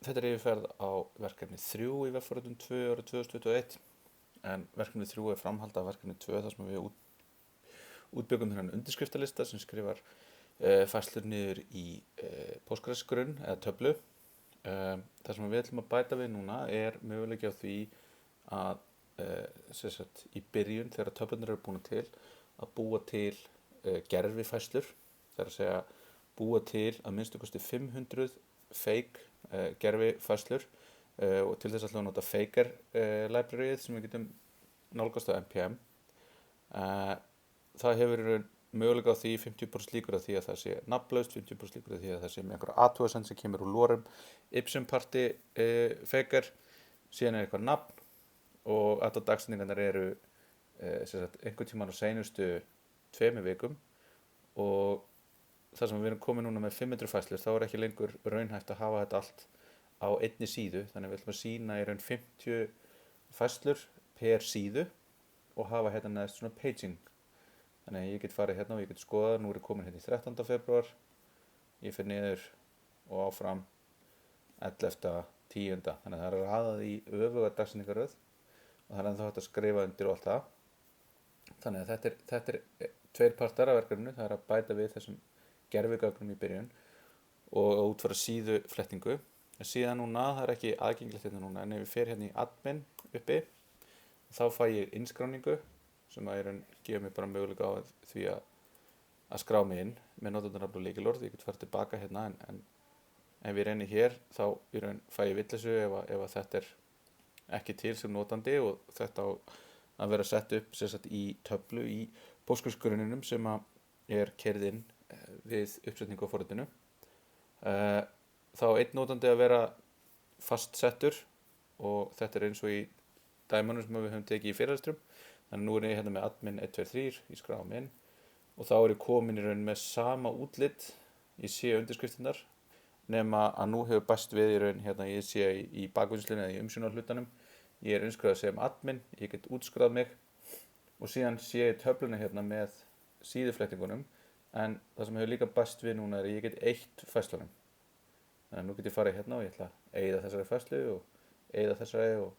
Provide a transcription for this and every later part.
Þetta yfirferð á verkefni 3 í vegfaröldum 2 árið 2021 en verkefni 3 framhald af verkefni 2 þar sem við útbyggum þennan undirskriftalista sem skrifar færslur niður í Postgres-grunn eða töflu. Það sem við ætlum að bæta við núna möguleiki á því að í byrjun þegar töflunar eru búin til að búa til gervifærslur, það að segja búa til að minnstu kosti 500 fake gervifærslur og til þess ætlum við að nota faker libraryið sem við getum nálgast á npm. Það hefur möguleika á því 50% líkur á því að það sé nafnlaust, 50% líkur á því að það sé með einhverja athugasemd sem kemur úr lorem ipsum party faker, síðan eitthvað nafn og allar dagsetningarnar eru einhvern tímann á seinustu 2 vikum og þar sem við erum komin núna með 500 færslur þá ekki lengur raunhæft að hafa þetta allt á einni síðu, þannig við ætlum að sýna í raun 50 færslur per síðu og hafa hérna neðst svona paging. Þannig að ég get farið hérna og ég get skoðað, nú er ég komin hérna í 13. febrúar, ég fer niður og áfram 11.10. Þannig að það raðað í öfuga dagsetningarröð og það ennþá hægt að skrifa undir og allt það. Þannig að þetta er 2 partar af verkefninu, það að bæta við þessum gervigögnum í byrjun og útfara síðuflettingu. Síðan núna, það ekki aðgengilegt hérna núna, en ef ég fer hérna í admin uppi, þá fæ ég innskráningu sem að gefa mér bara möguleika á því að skrá mig inn með notandanafn og lykilorð. Ég get farið tilbaka hérna en ef ég reyni hér þá fæ ég vitleysu ef þetta ekki til sem notandi og þetta á að vera sett upp í töflu í Postgres-grunninum sem að keyrð inn við uppsetningu á forritinu. Þá einn notandi að vera fastsettur og þetta eins og í dæmanum sem við höfum tekið í fyrirlestrum. Þannig nú ég hérna með admin 1, 2, 3, ég skráði mig inn og þá ég komin í raun með sama útlit, ég sé undirskriftinnar nema að nú hefur bæst við í raun hérna ég sé í bakvinnslunni eða í umsjónarhlutanum, ég innskráð sem admin, ég get útskráð mig og síðan sé ég töfluna hérna með síðuflettingunum en það sem hefur líka bæst við núna að ég get eytt færslunum. Þannig að nú get ég farið hérna og ég ætla að eyða þessari færslu og eyða þessari og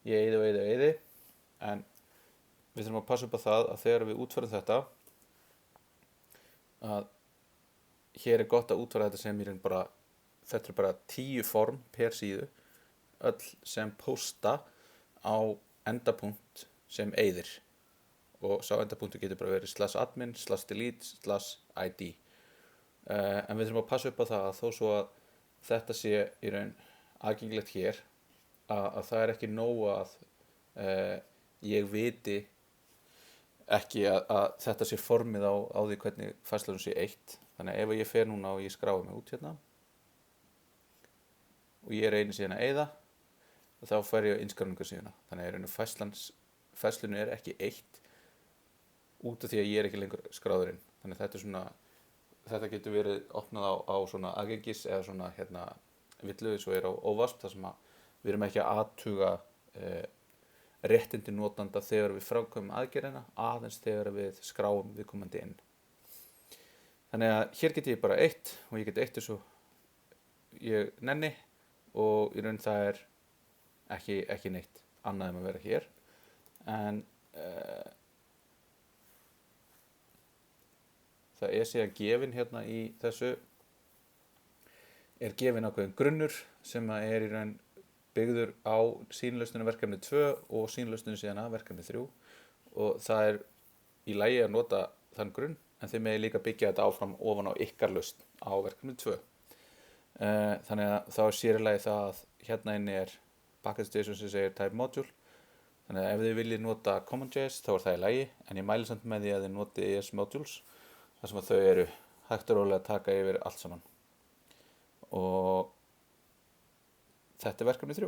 ég eyði en við þurfum að passa upp á það að þegar við útfærum þetta að hér gott að útfæra þetta sem þetta bara 10 form per síðu öll sem posta á endapunkt sem eyðir og sá endapunktur getur bara verið /admin, /delete, /id en við þurfum að passa upp á það að þó svo að þetta sé í raun aðgengilegt hér að það ekki nóg að ég viti ekki að þetta sé formið á því hvernig færslunum sé eytt. Þannig að ef ég fer núna og ég skrái mig út hérna og ég reyni síðan að eyða þá fer ég á innskráningu síðuna. Þannig að færslunum ekki eytt út af því að ég ekki lengur skráður inn. Þannig að þetta getur verið opnað á svona aðgengis eða svona villu eins og á óvasp þar sem við erum ekki að athuga réttindi notanda þegar við framkvæmum aðgerðina aðeins þegar við skráum viðkomandi inn. Þannig að hér get ég bara eytt og ég get eytt eins og ég nenni og í raun það ekki neitt annað að vera hér en það síðan gefin hérna í þessu gefin ákveðin grunnur sem í raun byggður á sýnilausninu verkefni 2 og sýnilausninu síðan að verkefni 3 og það í lagi að nota þann grunn en þið megi líka byggja þetta áfram ofan á ykkar lausn á verkefni 2. Þannig að þá sér í lagi það að hérna inni package.json sem segir type module. Þannig að ef þið viljið nota common.js þá það í lagi en ég mæli samt með því að þið noti ES modules þar sem að þau hægt og rólega að taka yfir allt saman og þetta verkefni 3.